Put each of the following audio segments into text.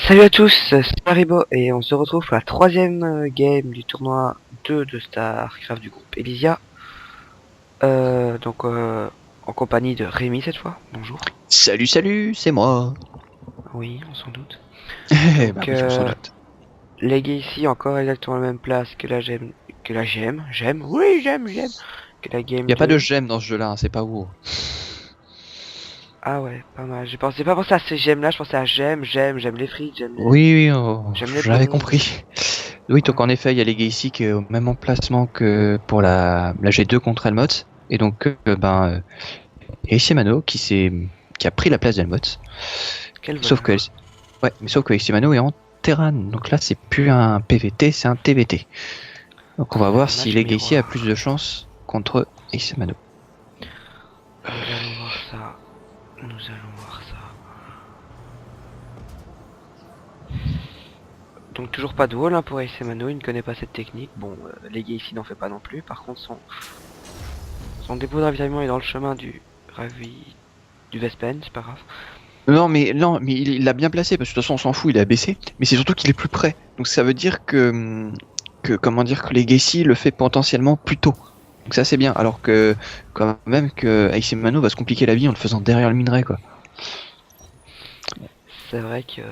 Salut à tous, c'est Haribo et on se retrouve pour la troisième game du tournoi 2 de StarCraft du groupe Elysia. En compagnie de Rémi cette fois, bonjour. Salut, salut, c'est moi. Oui, on s'en doute. Bah Donc oui, on s'en doute. légué ici encore exactement la même place que la gemme, oui j'aime, que la game Y a pas de 2. gemme dans ce jeu-là, hein, c'est pas WoW. Ah ouais, pas mal, j'ai pas pensé à ces gemmes là, je pensais à j'aime les frites, Oui, oui, oh, j'aime les j'avais bombes. compris. Oui, donc Voilà. en effet, il y a les Legacy qui est au même emplacement que pour la G2 contre Helmut. Et donc, il y a Ishimano qui a pris la place d'Helmut. Quel Sauf que, voleur. ouais, mais sauf que Ishimano est en Terran. Donc là, c'est plus un PVT, c'est un TVT. Donc on va voir Un si match Legacy a miroir. plus de chance contre Ishimano. Nous allons voir ça. Nous allons voir ça. Donc toujours pas de wall hein, pour Ace Mano, il ne connaît pas cette technique. Bon, les gars ici n'en fait pas non plus. Par contre, son dépôt de ravitaillement est dans le chemin du Vespen, c'est pas grave. Non, mais il l'a bien placé parce que de toute façon on s'en fout, il a baissé. Mais c'est surtout qu'il est plus près. Donc ça veut dire que comment dire que Legacy le fait potentiellement plus tôt. Donc ça c'est bien. Alors que quand même que Ace Mano va se compliquer la vie en le faisant derrière le minerai quoi. C'est vrai que...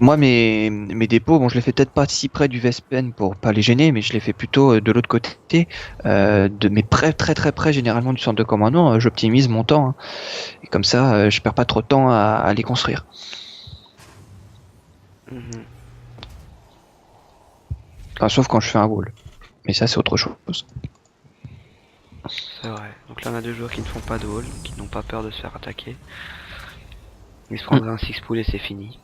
Moi mes dépôts, bon je les fais peut-être pas si près du Vespen pour pas les gêner, mais je les fais plutôt de l'autre côté, mais près très près généralement du centre de commandement. J'optimise mon temps hein. Et comme ça je perds pas trop de temps à les construire. Mhm, Enfin, sauf quand je fais un wall. Mais ça c'est autre chose. c'est vrai. Donc là on a deux joueurs qui ne font pas de wall, qui n'ont pas peur de se faire attaquer. Ils se prendraient un 6 pool et c'est fini.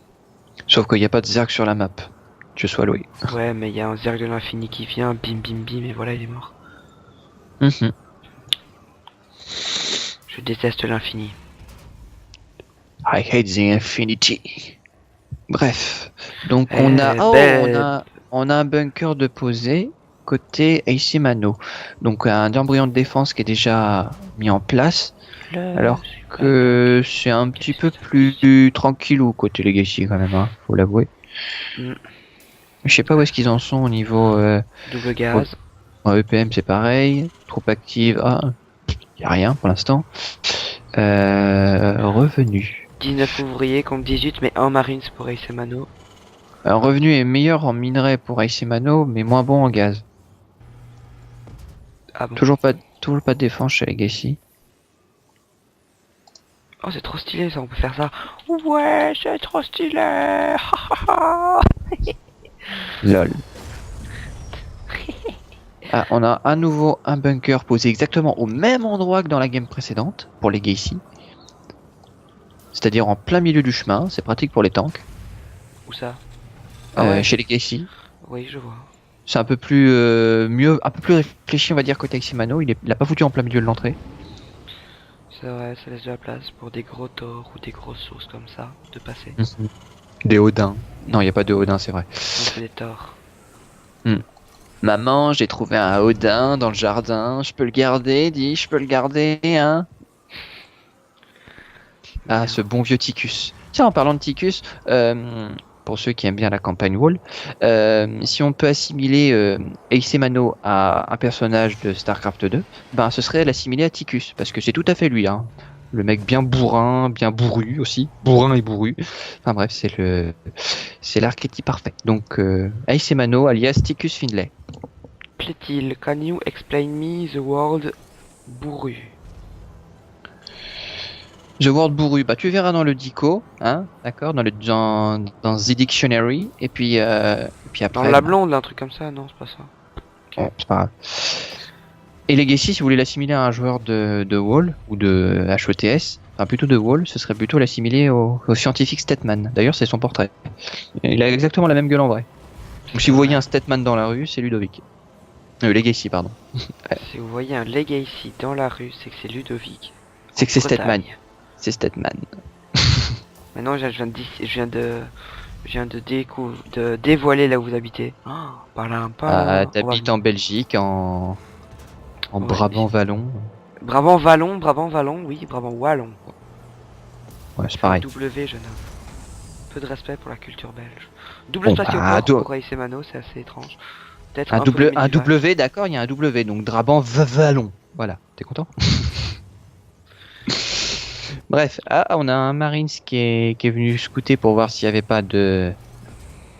Sauf qu'il n'y a pas de Zerg sur la map. Je sois loué. Ouais, mais il y a un Zerg de l'infini qui vient, bim, et voilà, il est mort. Mhm. Je déteste l'infini. I hate the infinity. Bref. Donc on a. Eh Oh, ben... on a un bunker de posé côté AC Mano. Donc un embryon de défense qui est déjà mis en place. Le Alors super que bunker. c'est un petit Qu'est-ce peu que c'est? plus tranquillou côté Legacy quand même, hein, faut l'avouer. Hmm, Je sais pas où est-ce qu'ils en sont au niveau. double Ouais, gaz. en EPM c'est pareil. Troupe active. Ah, y a rien pour l'instant. Revenu. 19 ouvriers contre 18, mais un Marines pour Ace Mano. Un revenu est meilleur en minerai pour Mano, mais moins bon en gaz. Ah bon. Toujours pas de défense chez Legacy. Oh, c'est trop stylé ça, on peut faire ça. Ouais, c'est trop stylé. Lol. Ah, on a à nouveau un bunker posé exactement au même endroit que dans la game précédente pour Legacy. C'est-à-dire en plein milieu du chemin, c'est pratique pour les tanks. Où ça? Ah ouais, Chez Legacy, oui, je vois. c'est un peu plus un peu plus réfléchi, on va dire, côté Mano. Il a pas foutu en plein milieu de l'entrée. C'est vrai, ça laisse de la place pour des gros torts ou des grosses sources comme ça de passer. Mhm. Des Odins. Non, il n'y a pas de Odin, c'est vrai. Non, c'est des torts. Hmm. Maman, j'ai trouvé un Odin dans le jardin. Je peux le garder, dis, je peux le garder, hein? Ah, Bien. ce bon vieux Ticus. Tiens, en parlant de Ticus, pour ceux qui aiment bien la campagne Wall, si on peut assimiler Ace Mano à un personnage de StarCraft 2, ben ce serait l'assimiler à Ticus, parce que c'est tout à fait lui, hein. Le mec bien bourrin, bien bourru aussi. Bourrin et bourru. Enfin bref, c'est l'archétype parfait. Donc Ace Mano alias Ticus Finlay. Plaît-il, can you explain me the word bourru? The Word Bourru, bah tu verras dans le dico, hein, d'accord, dans The Dictionary, et puis Dans après, la bah, blonde, un truc comme ça? Non, c'est pas ça. Ok. bon, c'est pas grave. Et Legacy, si vous voulez l'assimiler à un joueur de Wall ou de HOTS, enfin plutôt de Wall, ce serait plutôt l'assimiler au scientifique Statman. D'ailleurs, c'est son portrait. Il a exactement la même gueule en vrai. Donc si C'est vous voyez vrai. un Statman dans la rue, c'est Ludovic. Legacy, pardon. Ouais. Si vous voyez un Legacy dans la rue, c'est que c'est Ludovic, C'est en que c'est Statman. Bretagne. C'est Statman. Maintenant, je viens de dévoiler là où vous habitez. Oh, par là, pas Ah, loin. On va t'habites venir. en Belgique, en Ouais. Brabant-Vallon. Brabant-Vallon, oui, Brabant-Wallon. Ouais, c'est Fais un pareil. W, jeune homme. Peu de respect pour la culture belge. Double Bon, spatioport bah, pour Ace et Mano, c'est assez étrange. Peut-être un un peu le un minivac. W, d'accord, il y a un W, donc Draban Vallon. Voilà, t'es content? Bref, ah, on a un Marines qui est venu scouter pour voir s'il n'y avait pas de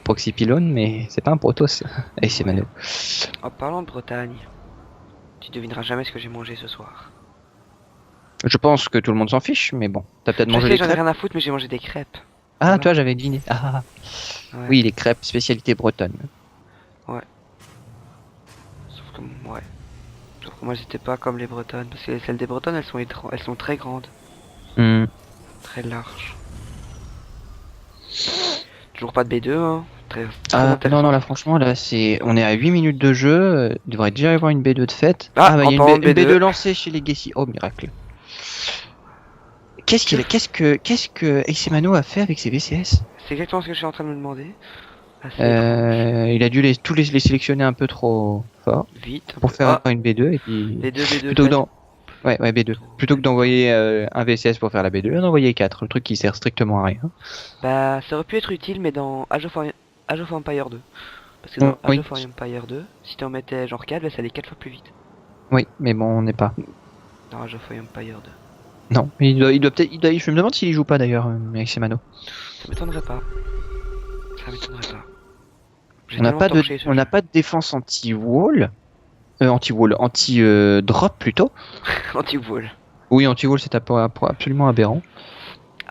proxy pylone, mais c'est pas un Protoss. Et c'est Ouais. Mano. En parlant de Bretagne, tu devineras jamais ce que j'ai mangé ce soir. Je pense que tout le monde s'en fiche, mais bon, t'as peut-être Je mangé sais, les j'en ai crêpes. rien à foutre, mais j'ai mangé des crêpes. Ah, Voilà. toi, j'avais deviné. Ah, Ouais, oui, les crêpes, spécialité bretonne. ouais. Sauf que, ouais. Sauf que moi, j'étais pas comme les Bretonnes. Parce que celles des Bretonnes, elles sont très grandes, Hmm. très larges. Toujours pas de B2, hein. Très, très Ah, non, intéressant. non, là, franchement, là, on est à 8 minutes de jeu. Il devrait déjà y avoir une B2 de fête. Ah, Ah, bah, il en y a parlant de une B2 B2, lancée chez Legacy. Oh, miracle. que Qu'est-ce que Ace Mano a fait avec ses VCS? c'est exactement ce que je suis en train de me demander. Assez étrange. Il a dû les sélectionner un peu trop fort Vite, un pour peu. faire Ah, une B2 et puis les deux B2 plutôt que faites. dans ouais B2 plutôt que d'envoyer un VCS pour faire la B2, on a envoyé 4, le truc qui sert strictement à rien. Bah, ça aurait pu être utile, mais dans Age of Empire 2. Parce que dans Age Oui, of Empire 2, si t'en mettais genre 4, bah, ça allait 4 fois plus vite. oui, mais bon, on n'est pas. Dans Age of Empire 2. Non, mais il doit peut-être, je me demande s'il y joue pas d'ailleurs avec ses Mano. Ça m'étonnerait pas. Ça m'étonnerait pas. J'ai On n'a tellement pas torché ce on n'a jeu. pas de défense anti drop plutôt. Anti-wall. Oui, anti-wall c'est absolument aberrant.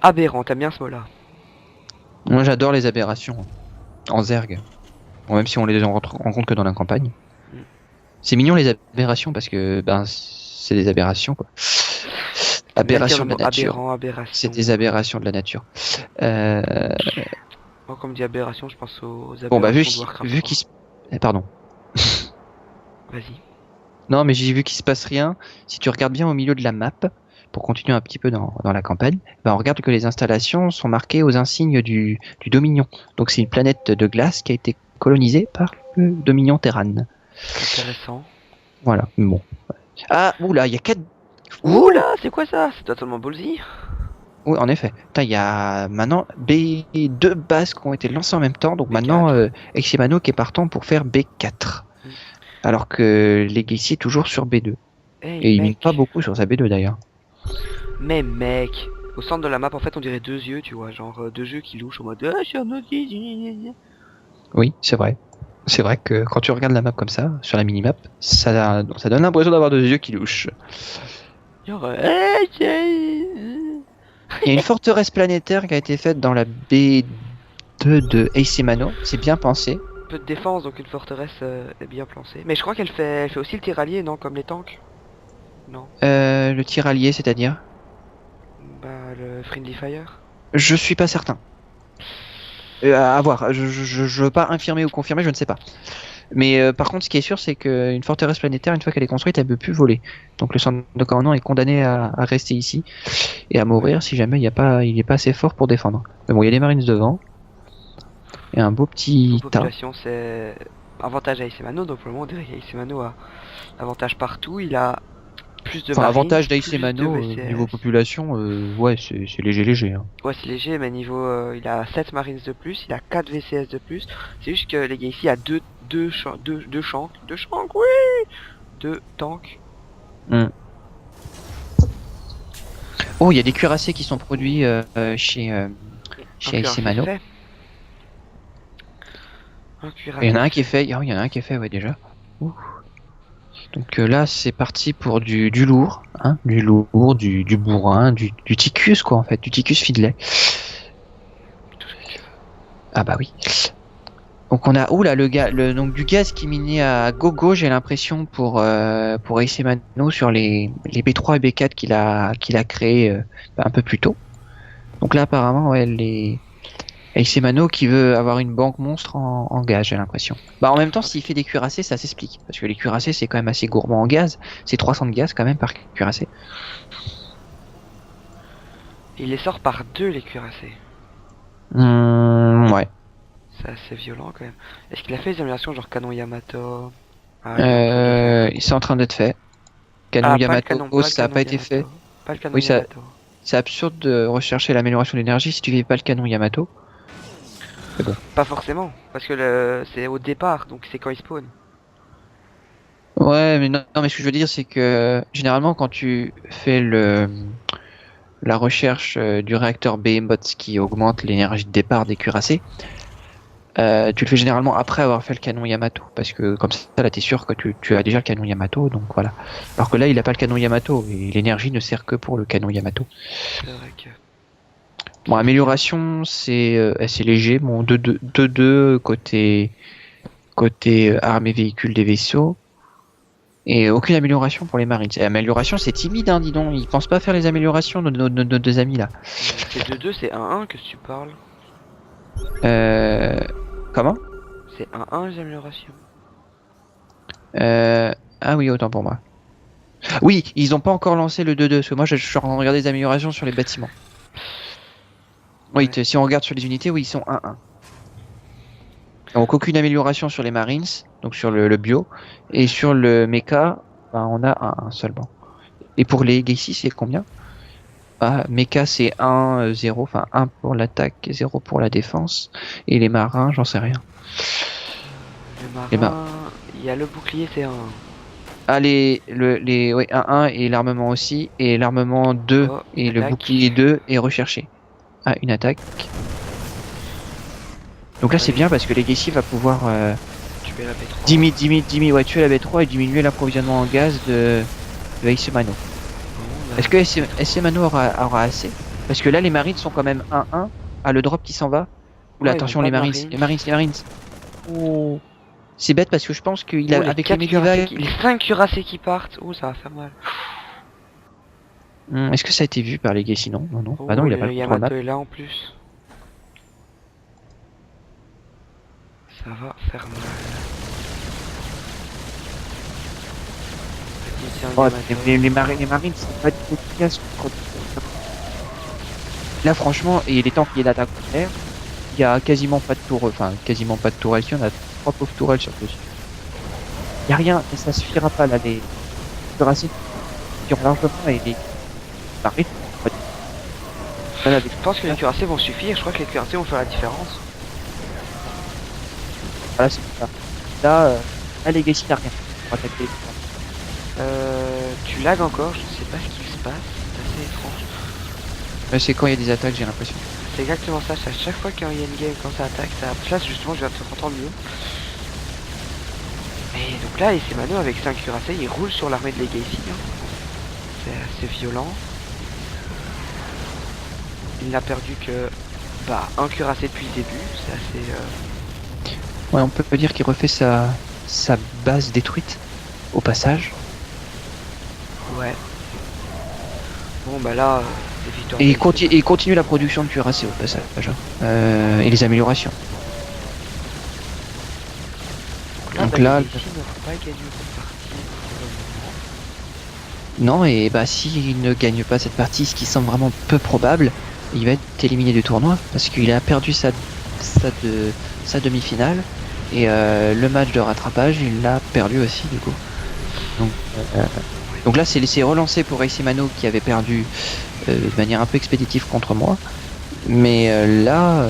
Aberrant, t'aimes bien ce mot-là. Moi, j'adore les aberrations en Zerg. Bon, même si on les rencontre que dans la campagne. Mm. C'est mignon les aberrations parce que ben c'est des aberrations quoi. Aberrations de la nature. Aberrant, aberration. C'est des aberrations de la nature. Euh, Moi, comme dit aberration, je pense aux bon bah aberrations de Warcraft vu 3. qu'il se... pardon. Vas-y. Non mais j'ai vu qu'il se passe rien. Si tu regardes bien au milieu de la map, pour continuer un petit peu dans la campagne, ben on regarde que les installations sont marquées aux insignes du Dominion. Donc c'est une planète de glace qui a été colonisée par le Dominion Terran. Intéressant. Voilà, bon. Ah, oula, il y a 4... Ouh là, c'est quoi ça? C'est totalement ballsy. Oui, en effet. Putain, il y a maintenant B2 bases qui ont été lancées en même temps. Donc B4. maintenant, Eximano qui est partant pour faire B4. Alors que Legacy est toujours sur B2. Hey, Et il mine mec. pas beaucoup sur sa B2 d'ailleurs. Mais mec, au centre de la map, en fait, on dirait deux yeux, tu vois, genre deux yeux qui louchent en mode ah, je suis un autre yeux. Oui, c'est vrai. C'est vrai que quand tu regardes la map comme ça, sur la minimap, ça donne l'impression d'avoir deux yeux qui louchent. Genre, Il y a une forteresse planétaire qui a été faite dans la B2 de Ace c'est bien pensé. peu de défense, donc une forteresse est bien placée. Mais je crois elle fait aussi le tiraillier, non, comme les tanks. Non, Le tir allié, c'est-à-dire? bah le Friendly Fire. Je suis pas certain. À voir, je veux pas infirmer ou confirmer, je ne sais pas. Mais par contre, ce qui est sûr, c'est qu'une forteresse planétaire, une fois qu'elle est construite, elle ne peut plus voler. Donc le centre de commandement est condamné à rester ici et à mourir si jamais il est pas assez fort pour défendre. Mais bon, il y a des marines devant. Et un beau petit tas. Population, c'est avantage à Isemano, donc pour le moment, on dirait qu'Isemano a avantage partout. Il a plus de Enfin, marines, avantage plus d'Aicemano, de VCS. niveau population, ouais, c'est léger. Hein. Ouais, c'est léger, mais niveau, il a 7 marines de plus, il a 4 VCS de plus. C'est juste que les gars ici, il y a deux shanks, oui, 2 tanks. Oh, il y a des cuirassés qui sont produits chez Aicemano. Il y en a un qui est fait, il y en a un qui est fait, ouais, déjà. Ouh. Donc là, c'est parti pour du lourd, hein, du bourrin, du ticus, quoi, en fait, du ticus fidelet. Ah bah oui. Donc on a, oula, donc du gaz qui minait à gogo, j'ai l'impression pour Aicemano sur les B3 et B4 qu'il a créé un peu plus tôt. Donc là, apparemment, ouais, Aicemano qui veut avoir une banque monstre en gaz, j'ai l'impression. Bah en même temps, s'il fait des cuirassés, ça s'explique. Parce que les cuirassés, c'est quand même assez gourmand en gaz. C'est 300 de gaz quand même par cuirassé. Il les sort par 2 les cuirassés. Ouais. C'est assez violent quand même. Est-ce qu'il a fait des améliorations genre canon Yamato? C'est en train d'être fait. Canon Yamato, ça n'a pas été fait. Pas le canon Oui, Yamato. c'est absurde de rechercher l'amélioration d'énergie si tu fais pas le canon Yamato. Mais bon. Pas forcément, parce que c'est au départ, donc c'est quand il spawn. Ouais, mais non, mais ce que je veux dire, c'est que généralement, quand tu fais la recherche du réacteur Behemoth qui augmente l'énergie de départ des cuirassés, tu le fais généralement après avoir fait le canon Yamato, parce que comme ça, là, t'es sûr que tu as déjà le canon Yamato, donc voilà. Alors que là, il a pas le canon Yamato, et l'énergie ne sert que pour le canon Yamato. C'est vrai que... Bon, c'est bien. amélioration, c'est assez léger. Bon, 2-2 côté armes et véhicules des vaisseaux. Et aucune amélioration pour les Marines. Et amélioration, c'est timide, hein, dis donc. Ils pensent pas faire les améliorations, nos deux amis là. C'est 2-2, c'est 1-1 que tu parles. Euh... Comment? C'est 1-1 les améliorations. Ah oui, autant pour moi. Oui, ils ont pas encore lancé le 2-2, parce que moi je suis en train de regarder les améliorations sur les bâtiments. Oui, Ouais. si on regarde sur les unités, oui, ils sont 1-1. Donc aucune amélioration sur les Marines, donc sur le bio. Et sur le mecha, ben, on a 1-1 seulement. Et pour les Geissi, c'est combien? Ah, mecha c'est 1-0, enfin 1 pour l'attaque, 0 pour la défense. Et les marins, j'en sais rien. Le Les mar... marin, il y a le bouclier, c'est 1. Ah, ouais, 1-1 et l'armement aussi. Et l'armement 2 Oh, une et le attaque. bouclier 2 est recherché. Ah, une attaque. Donc là c'est Allez, bien parce que Legacy va pouvoir tu mets la B3. ouais, tuer la B3 et diminuer l'approvisionnement en gaz de Ace Mano. Bon, Est-ce bah, que Ace Mano aura assez? Parce que là les Marines sont quand même 1-1. Ah, le drop qui s'en va. Oula, oh, ils ont attention pas les de Marines, marines. les Marines. Oh. C'est bête parce que je pense qu'il a Oh, les avec les 4 cuirassés, Medivac. les 5 cuirassés qui partent. Oh, ça va faire mal. Est-ce que ça a été vu par Legacy? Non, non, non. Bah non, Oh, il a pas le le contrôle map. Yamato est là en plus. Ça va faire mal. Petit tiens, Oh, Yamato. les Marines sont pas du tout efficaces contre. Là franchement, et les tanks qui l'attaquent en air, il y a quasiment pas de tour, enfin quasiment pas de tourelles. Si on a trois pauvres tourelles sur le dessus. Il y a rien, et ça suffira pas là. Les cuirassés qui ont largement et les Marines. Là, avec... Je pense que les cuirassés vont suffire. Je crois que les cuirassés vont faire la différence. Voilà, c'est ça. Là, là Legacy n'a rien pour attaquer. Tu lags encore. Je ne sais pas ce qui se passe. C'est assez étrange. C'est quand il y a des attaques, j'ai l'impression. C'est exactement ça. C'est à chaque fois qu'il y a une game, quand ça attaque, ça. Là, justement, je vais te entendre mieux. Et donc là, et c'est Mano avec 5 cuirassés, il roule sur l'armée de Legacy. Hein. C'est assez violent. Il n'a perdu que un cuirassé depuis le début. C'est assez. Ouais, on peut dire qu'il refait sa base détruite au passage. Ouais. Bon bah là, c'est victoire. Et il continue la production de cuirassés au passage. Et les améliorations. Donc là, Legacy n'aura pas gagné cette partie pour le non, et bah s'il ne gagne pas cette partie, ce qui semble vraiment peu probable, il va être éliminé du tournoi parce qu'il a perdu sa demi-finale et le match de rattrapage, il l'a perdu aussi du coup. Donc, euh, donc là, c'est relancé pour Ace Mano qui avait perdu de manière un peu expéditive contre moi. Mais là,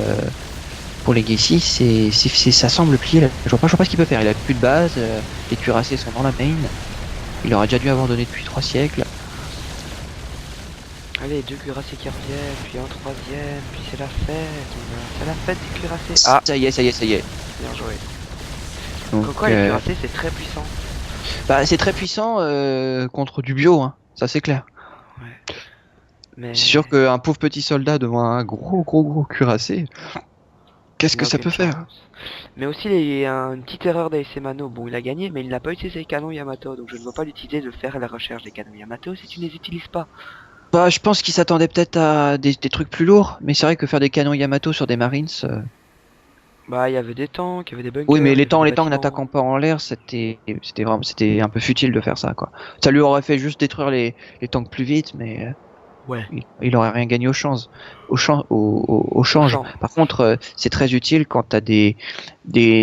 pour Legacy, ça semble plier. Là. Je vois pas ce qu'il peut faire. Il a plus de base, les cuirassés sont dans la main. Il aurait déjà dû abandonner depuis 3 siècles. Allez, 2 cuirassés qui reviennent, puis un troisième, puis c'est la fête. C'est la fête des cuirassés. Ah, Ça y est. bien joué. Donc, Comme quoi, les cuirassés, c'est très puissant. bah, c'est très puissant contre du bio, hein. Ça c'est clair. Ouais. Mais C'est sûr qu'un pauvre petit soldat devant un gros cuirassé, qu'est-ce il que n'a ça peut aucune faire? chance. Mais aussi, il y a une petite erreur d'Ace Mano. Bon, il a gagné, mais il n'a pas utilisé les canons Yamato. Donc je ne vois pas l'utilité de faire la recherche des canons Yamato si tu ne les utilises pas. Bah, je pense qu'il s'attendait peut-être à des trucs plus lourds, mais c'est vrai que faire des canons Yamato sur des Marines. Bah, il y avait des tanks, il y avait des Oui, mais bunkers, il y avait des les tanks bâtiments. n'attaquant pas en l'air, c'était un peu futile de faire ça, quoi. Ça lui aurait fait juste détruire les tanks plus vite, mais Ouais. il aurait rien gagné au Au change. champ. Par contre, c'est très utile quand t'as des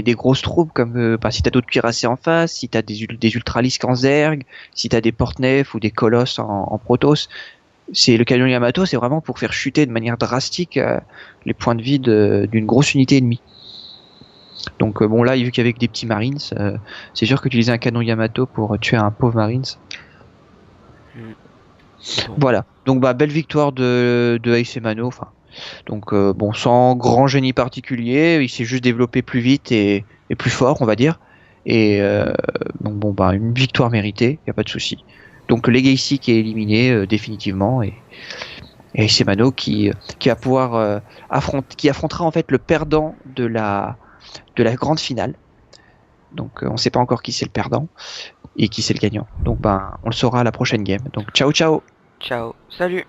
grosses troupes comme bah, si t'as d'autres cuirassés en face, si t'as des ultralisques en zerg, si t'as des porte-nefs ou des colosses en protoss. c'est le canon Yamato, c'est vraiment pour faire chuter de manière drastique les points de vie d'une grosse unité ennemie. Donc bon là, vu qu'avec des petits Marines, c'est sûr qu'utiliser un canon Yamato pour tuer un pauvre Marines. Bon. Voilà. Donc bah belle victoire de Ace Mano. Enfin, donc bon, sans grand génie particulier, il s'est juste développé plus vite et plus fort, on va dire. Et donc bon bah une victoire méritée, y a pas de souci. Donc Legacy qui est éliminé définitivement et Ace Mano qui va pouvoir qui affrontera en fait le perdant de la grande finale. Donc on sait pas encore qui c'est le perdant et qui c'est le gagnant. Donc ben on le saura à la prochaine game. Donc ciao ciao. Ciao, salut.